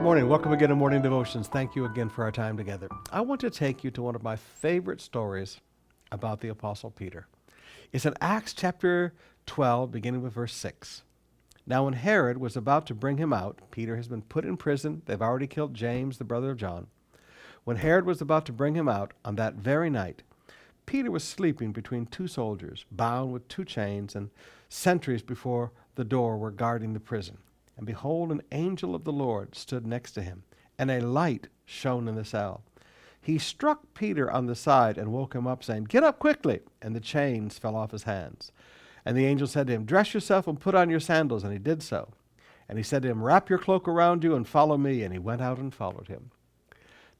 morning. Welcome again to Morning Devotions. Thank you again for our time together. I want to take you to one of my favorite stories about the Apostle Peter. It's in Acts chapter 12, beginning with verse 6. Now when Herod was about to bring him out, Peter has been put in prison. They've already killed James, the brother of John. When Herod was about to bring him out on that very night, Peter was sleeping between two soldiers, bound with two chains, and sentries before the door were guarding the prison. And behold, an angel of the Lord stood next to him, and a light shone in the cell. He struck Peter on the side and woke him up, saying, "Get up quickly!" And the chains fell off his hands. And the angel said to him, "Dress yourself and put on your sandals." And he did so. And he said to him, "Wrap your cloak around you and follow me." And he went out and followed him.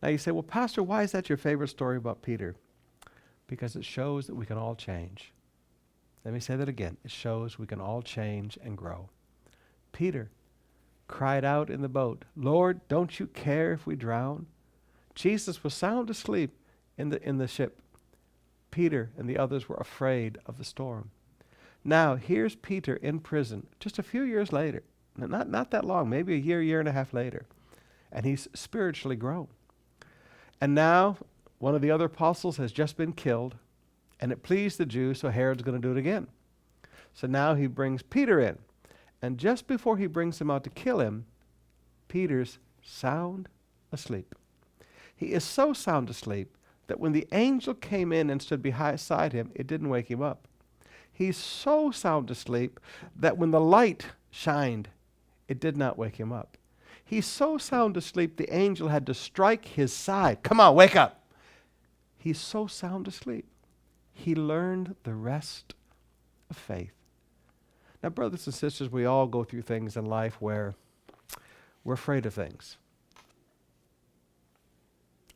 Now you say, "Well, Pastor, why is that your favorite story about Peter?" Because it shows that we can all change. Let me say that again. It shows we can all change and grow. Peter cried out in the boat, "Lord, don't you care if we drown?" Jesus was sound asleep in the ship. Peter and the others were afraid of the storm. Now here's Peter in prison just a few years later, not that long, maybe a year and a half later, and he's spiritually grown. And now one of the other apostles has just been killed, and it pleased the Jews, so Herod's going to do it again. So now he brings Peter in. And just before he brings him out to kill him, Peter's sound asleep. He is so sound asleep that when the angel came in and stood beside him, it didn't wake him up. He's so sound asleep that when the light shined, it did not wake him up. He's so sound asleep, the angel had to strike his side. "Come on, wake up." He's so sound asleep. He learned the rest of faith. Now, brothers and sisters, we all go through things in life where we're afraid of things.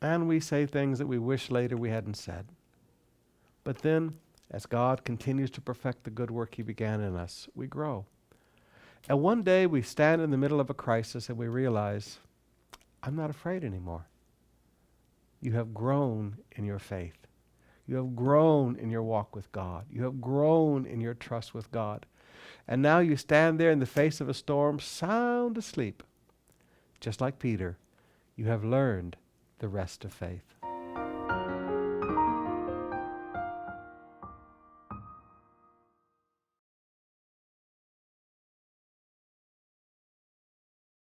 And we say things that we wish later we hadn't said. But then, as God continues to perfect the good work He began in us, we grow. And one day we stand in the middle of a crisis and we realize, I'm not afraid anymore. You have grown in your faith. You have grown in your walk with God. You have grown in your trust with God. And now you stand there in the face of a storm, sound asleep. Just like Peter, you have learned the rest of faith.